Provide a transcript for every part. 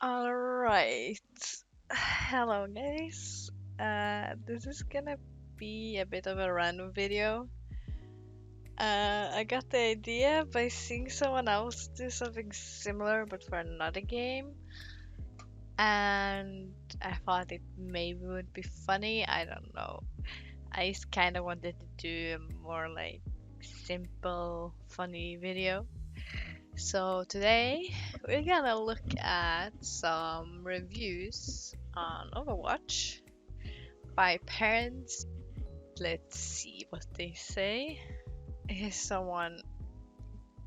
Alright. Hello guys. This is gonna be a bit of a random video. I got the idea by seeing someone else do something similar but for another game. And I thought it maybe would be funny. I don't know. I just kind of wanted to do a more like simple, funny video. So today we're gonna look at some reviews on Overwatch by parents. Let's see what they say. Here's someone.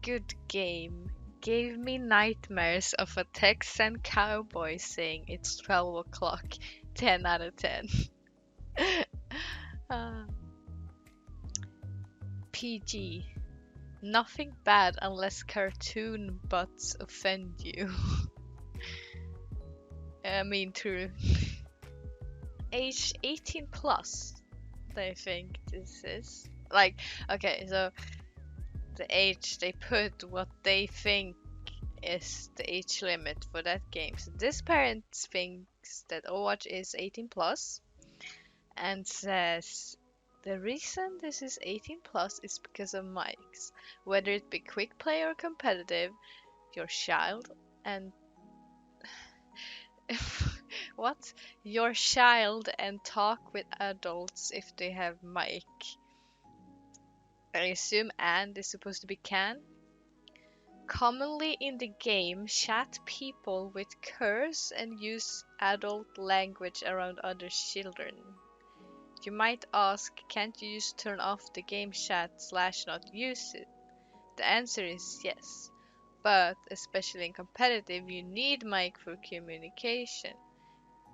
Good game. Gave me nightmares of a Texan cowboy saying it's 12 o'clock. 10 out of 10. uh, PG. Nothing bad unless cartoon butts offend you. I mean, true. Age 18 plus, I think this is. Like, okay, so the age they put what they think is the age limit for that game. So this parent thinks that Overwatch is 18 plus and says the reason this is 18 plus is because of mics. Whether it be quick play or competitive, your child and what? Your child and talk with adults if they have mic. I assume and is supposed to be can. Commonly in the game, chat people with curse and use adult language around other children. You might ask, can't you just turn off the game chat / not use it? The answer is yes. But, especially in competitive, you need mic for communication.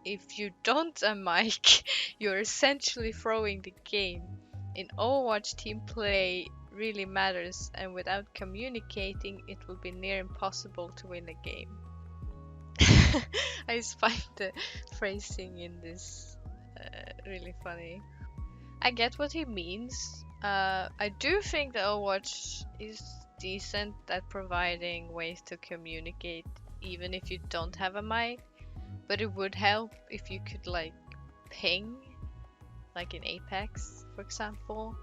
If you don't a mic, you're essentially throwing the game. In Overwatch, team play really matters, and without communicating, it will be near impossible to win a game. I just find the phrasing in this really funny. I get what he means. I do think that Overwatch is decent at providing ways to communicate even if you don't have a mic. But it would help if you could like ping, like in Apex, for example.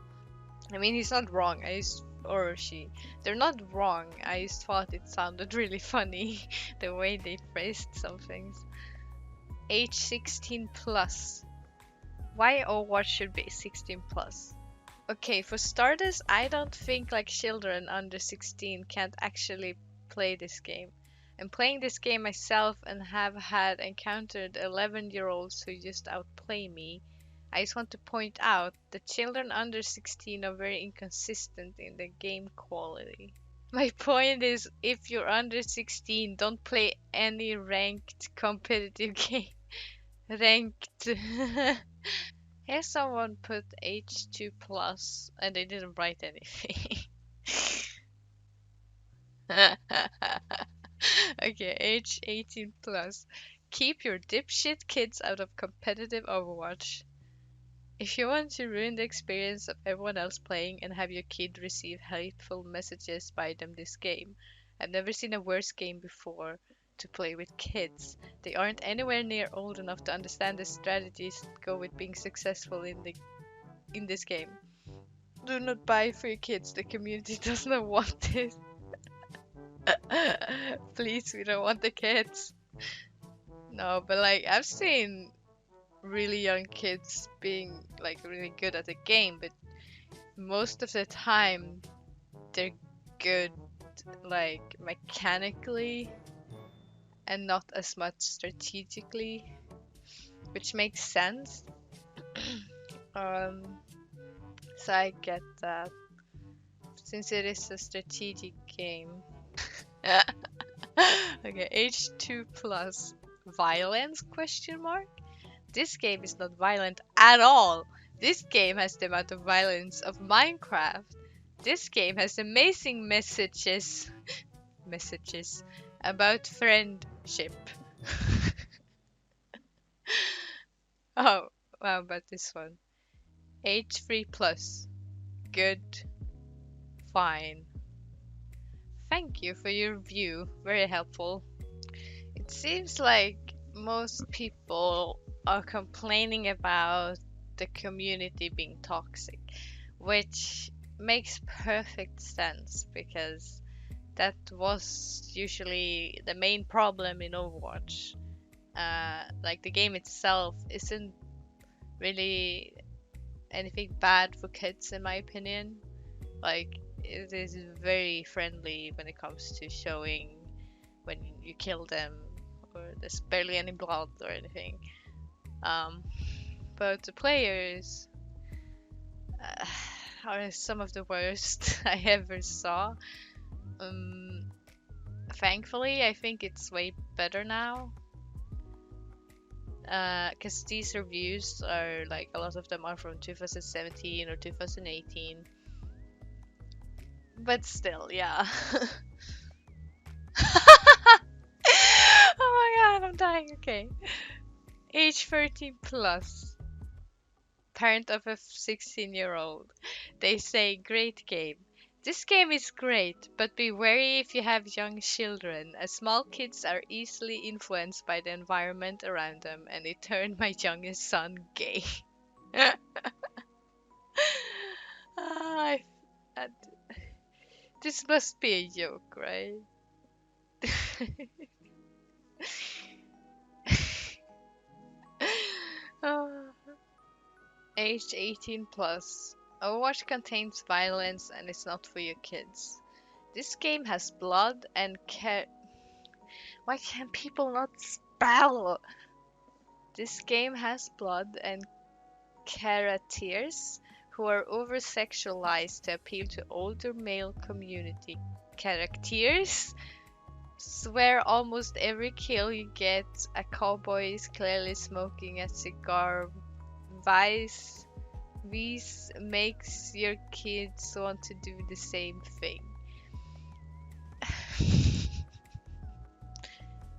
I mean, he's not wrong. Or she. They're not wrong. I just thought it sounded really funny the way they phrased some things. Age 16 plus. Why Overwatch should be 16 plus? Okay, for starters, I don't think like children under 16 can't actually play this game. I'm playing this game myself and have had encountered 11-year-olds who just outplay me. I just want to point out that children under 16 are very inconsistent in their game quality. My point is, if you're under 16, don't play any ranked competitive game. Ranked. Here someone put H2 plus and they didn't write anything. Okay, age 18 plus. Keep your dipshit kids out of competitive Overwatch. If you want to ruin the experience of everyone else playing and have your kid receive hateful messages, buy them this game. I've never seen a worse game before to play with kids. They aren't anywhere near old enough to understand the strategies that go with being successful in this game. Do not buy for your kids. The community does not want this. Please, we don't want the kids. No, but like I've seen really young kids being like really good at the game, but most of the time they're good like mechanically and not as much strategically, which makes sense. So I get that since it is a strategic game. Okay, H2 plus violence question mark? This game is not violent at all. This game has the amount of violence of Minecraft. This game has amazing messages about friendship. Oh, wow, about this one. H3 plus. Good. Fine. Thank you for your review. Very helpful. It seems like most people are complaining about the community being toxic, which makes perfect sense because that was usually the main problem in Overwatch. Like the game itself isn't really anything bad for kids, in my opinion. Like it is very friendly when it comes to showing when you kill them, or there's barely any blood or anything. Um, but the players uh, are some of the worst I ever saw. Um, Thankfully, I think it's way better now. Because these reviews are like a lot of them are from 2017 or 2018. But still, yeah. Oh my god, I'm dying. Okay. Age 13 plus. Parent of a 16-year-old. They say, great game. This game is great, but be wary if you have young children, as small kids are easily influenced by the environment around them, and it turned my youngest son gay. I, uh, this must be a joke, right? Ah. Age 18 plus. Overwatch contains violence and it's not for your kids. This game has blood and Why can people not spell? This game has blood and characters who are over-sexualized to appeal to older male community. Characters? Swear almost every kill you get, a cowboy is clearly smoking a cigar. Vice makes your kids want to do the same thing.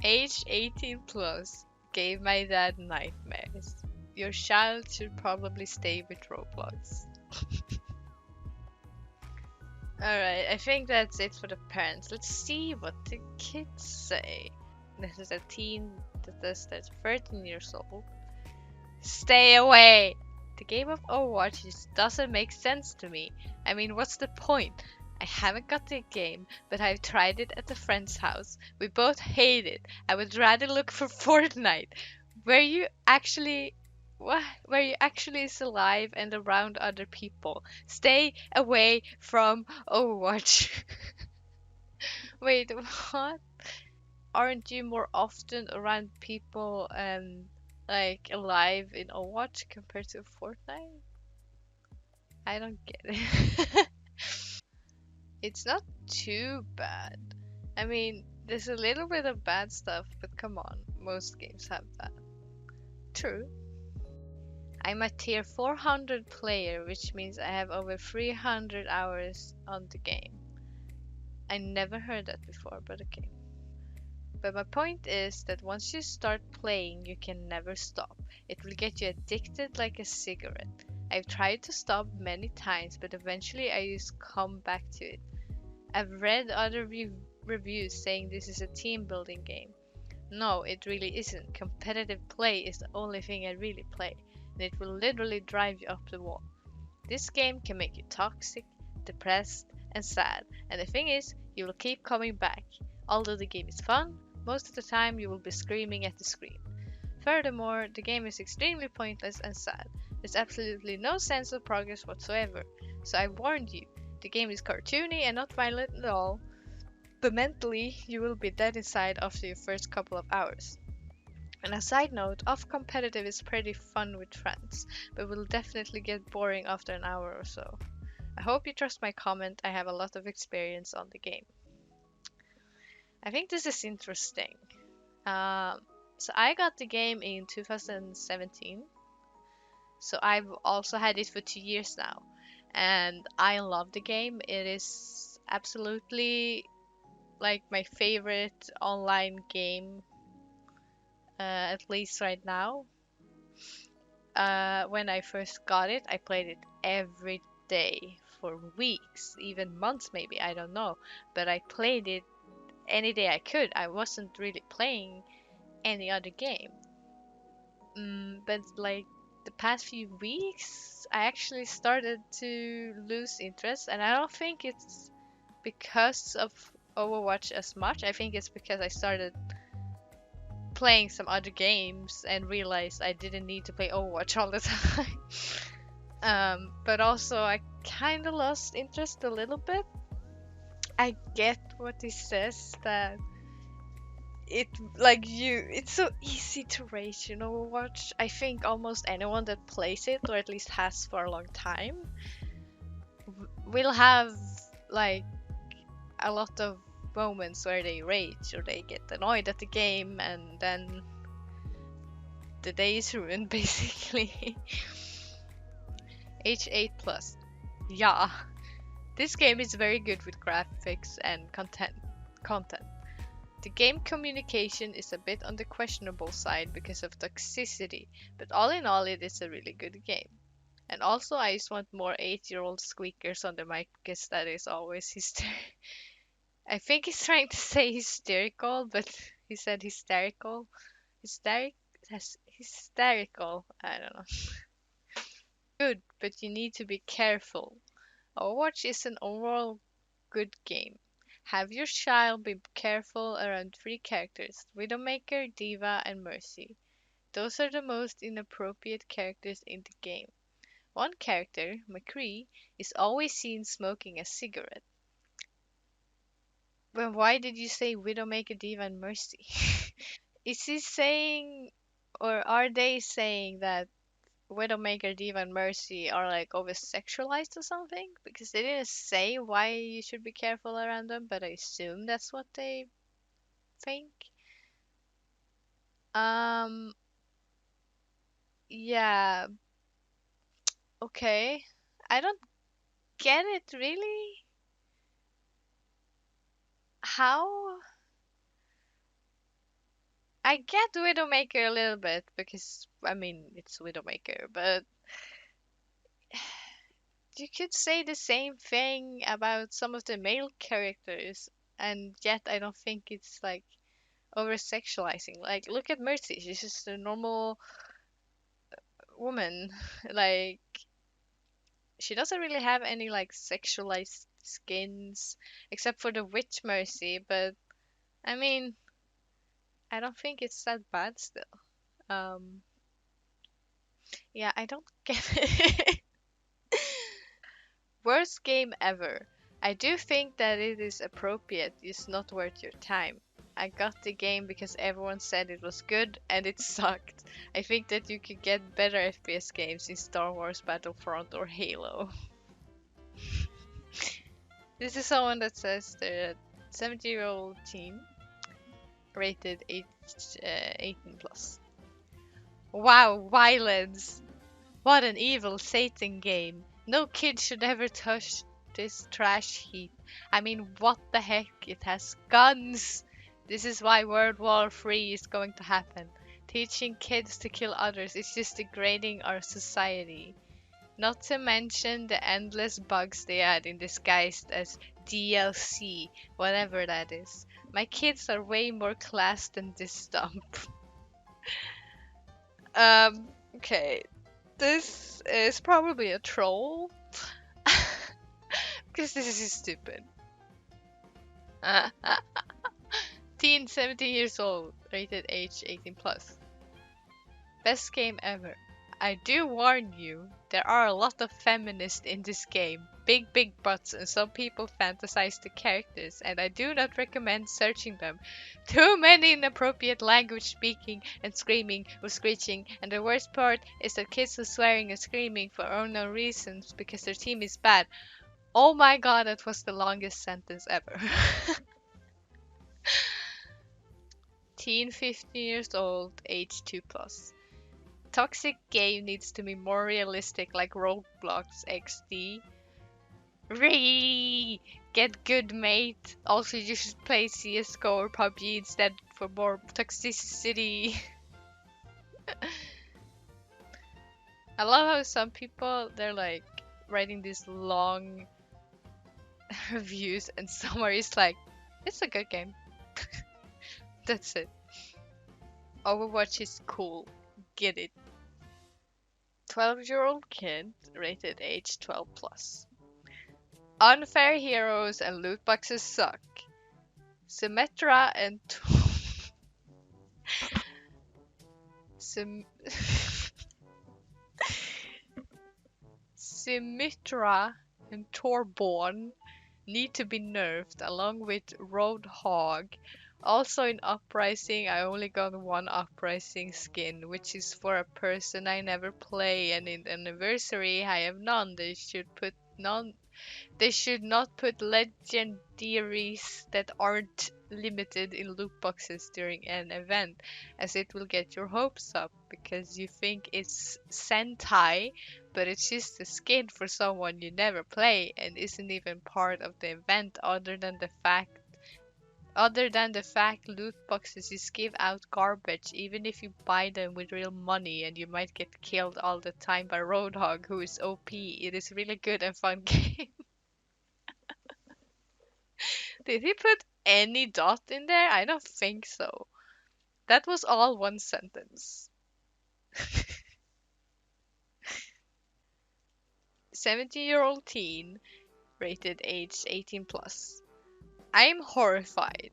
Age 18 plus gave my dad nightmares. Your child should probably stay with Roblox. Alright, I think that's it for the parents. Let's see what the kids say. This is a teen that's 13 years old. Stay away! The game of Overwatch just doesn't make sense to me. I mean, what's the point? I haven't got the game, but I've tried it at a friend's house. We both hate it. I would rather look for Fortnite, where you actually where you actually is alive and around other people. Stay away from Overwatch. Wait, what? Aren't you more often around people like alive in Overwatch compared to Fortnite? I don't get it. It's not too bad. I mean, there's a little bit of bad stuff, but come on, most games have that. True. I'm a tier 400 player, which means I have over 300 hours on the game. I never heard that before, but okay. But my point is that once you start playing, you can never stop. It will get you addicted like a cigarette. I've tried to stop many times, but eventually I just come back to it. I've read other reviews saying this is a team building game. No, it really isn't. Competitive play is the only thing I really play, and it will literally drive you up the wall. This game can make you toxic, depressed, and sad, and the thing is, you will keep coming back. Although the game is fun, most of the time you will be screaming at the screen. Furthermore, the game is extremely pointless and sad. There's absolutely no sense of progress whatsoever. So I warned you, the game is cartoony and not violent at all, but mentally you will be dead inside after your first couple of hours. And a side note, off competitive is pretty fun with friends, but will definitely get boring after an hour or so. I hope you trust my comment, I have a lot of experience on the game. I think this is interesting. So I got the game in 2017, so I've also had it for 2 years now, and I love the game. It is absolutely like my favorite online game, at least right now. When I first got it, I played it every day for weeks, even months maybe, I don't know. But I played it any day I could. I wasn't really playing any other game. But like the past few weeks, I actually started to lose interest, and I don't think it's because of Overwatch as much. I think it's because I started playing some other games and realized I didn't need to play Overwatch all the time. But also I kind of lost interest a little bit. I get what he says that it like you it's so easy to rage in Overwatch. I think almost anyone that plays it or at least has for a long time will have like a lot of moments where they rage or they get annoyed at the game and then the day is ruined basically. H8 plus. Yeah. This game is very good with graphics and content. The game communication is a bit on the questionable side because of toxicity, but all in all it is a really good game. And also I just want more 8-year-old squeakers on the mic because that is always hysterical. I think he's trying to say hysterical, but he said hysterical. Hysteric hysterical. I don't know. Good, but you need to be careful. Overwatch is an overall good game. Have your child be careful around three characters: Widowmaker, Diva, and Mercy. Those are the most inappropriate characters in the game. One character, McCree, is always seen smoking a cigarette. Well, why did you say Widowmaker, Diva, and Mercy? Is he saying, or are they saying that Widowmaker, Diva, and Mercy are like over sexualized or something? Because they didn't say why you should be careful around them, but I assume that's what they think. Um, yeah, okay. I don't get it really. How? I get Widowmaker a little bit because, I mean, it's Widowmaker, but you could say the same thing about some of the male characters, and yet I don't think it's like over sexualizing. Like, look at Mercy. She's just a normal woman. Like, she doesn't really have any like sexualized skins except for the witch Mercy, but I mean, I don't think it's that bad still. Um, yeah, I don't get it. Worst game ever. I do think that it is appropriate, it's not worth your time. I got the game because everyone said it was good and it sucked. I think that you could get better FPS games in Star Wars Battlefront or Halo. This is someone that says they're a 70-year-old teen rated 18 plus. Wow, violence! What an evil Satan game. No kid should ever touch this trash heap. I mean, what the heck? It has guns! This is why World War III is going to happen. Teaching kids to kill others is just degrading our society. Not to mention the endless bugs they add in disguised as DLC, whatever that is. My kids are way more class than this stump. Okay. This is probably a troll. Because this is stupid. Teen 17 years old, rated age 18 plus. Best game ever. I do warn you, there are a lot of feminists in this game. Big butts, and some people fantasize the characters, and I do not recommend searching them. Too many inappropriate language speaking and screaming or screeching, and the worst part is that kids are swearing and screaming for unknown reasons because their team is bad. Oh my god, that was the longest sentence ever. Teen 15 years old, age 2 plus. Toxic game needs to be more realistic like Roblox XD. Ree! Get good, mate. Also, you should play CSGO or PUBG instead for more toxicity. I love how some people, they're like writing these long reviews and somewhere it's like, it's a good game. That's it. Overwatch is cool. Get it. 12-year-old kid, rated age 12 plus. Unfair heroes and loot boxes suck. Symmetra and Sym- Symmetra and Torborn need to be nerfed along with Roadhog. Also in Uprising, I only got one Uprising skin, which is for a person I never play, and in Anniversary I have none. They should not put legendaries that aren't limited in loot boxes during an event, as it will get your hopes up because you think it's Sentai, but it's just a skin for someone you never play and isn't even part of the event other than the fact loot boxes just give out garbage even if you buy them with real money and you might get killed all the time by Roadhog who is OP. It is really good and fun game. Did he put any dot in there? I don't think so. That was all one sentence. 17-year-old teen, rated age 18 plus. I'm horrified.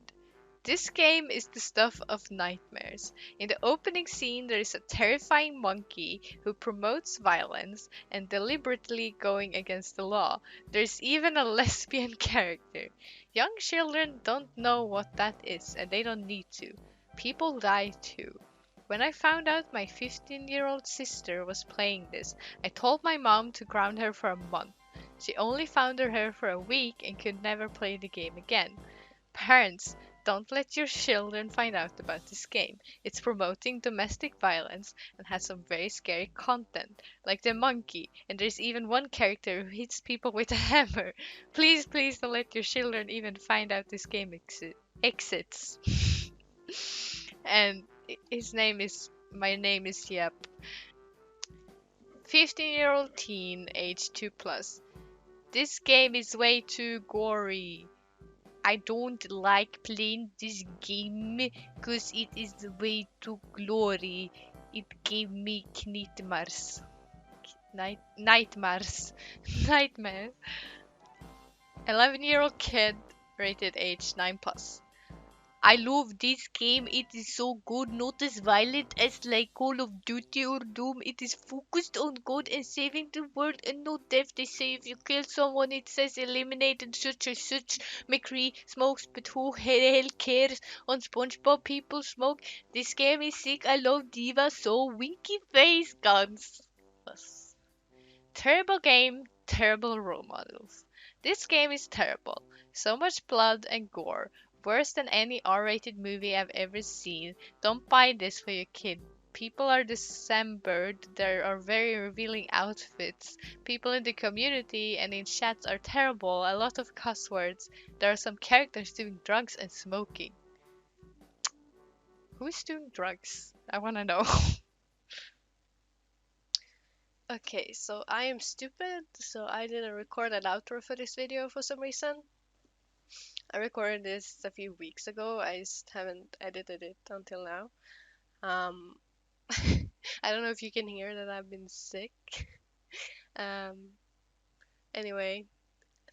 This game is the stuff of nightmares. In the opening scene, there is a terrifying monkey who promotes violence and deliberately going against the law. There's even a lesbian character. Young children don't know what that is, and they don't need to. People die too. When I found out my 15-year-old sister was playing this, I told my mom to ground her for a month. She only found her hair for a week and could never play the game again. Parents, don't let your children find out about this game. It's promoting domestic violence and has some very scary content, like the monkey, and there's even one character who hits people with a hammer. Please, please don't let your children even find out this game exits. And my name is Yep. 15-year-old teen, age 2 plus. This game is way too gory. I don't like playing this game because it is way too glory. It gave me nightmares. Nightmares. Nightmares. 11-year-old kid, rated age 9 plus. I love this game. It is so good, not as violent as like Call of Duty or Doom. It is focused on God and saving the world and no death. They say if you kill someone, it says eliminated such and such. McCree smokes, but who the hell cares? On SpongeBob, people smoke. This game is sick. I love Diva so winky face guns. Yes. Terrible game, terrible role models. This game is terrible. So much blood and gore. Worse than any R-rated movie I've ever seen. Don't buy this for your kid. People are dismembered. There are very revealing outfits. People in the community and in chats are terrible. A lot of cuss words. There are some characters doing drugs and smoking. Who's doing drugs? I wanna know. Okay, so I am stupid, so I didn't record an outro for this video for some reason. I recorded this a few weeks ago, I just haven't edited it until now. Um, I don't know if you can hear that I've been sick. Um, anyway,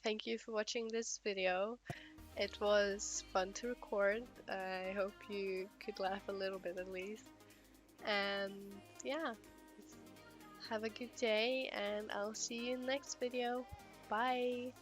thank you for watching this video. It was fun to record. I hope you could laugh a little bit at least. And yeah, have a good day, and I'll see you in the next video. Bye!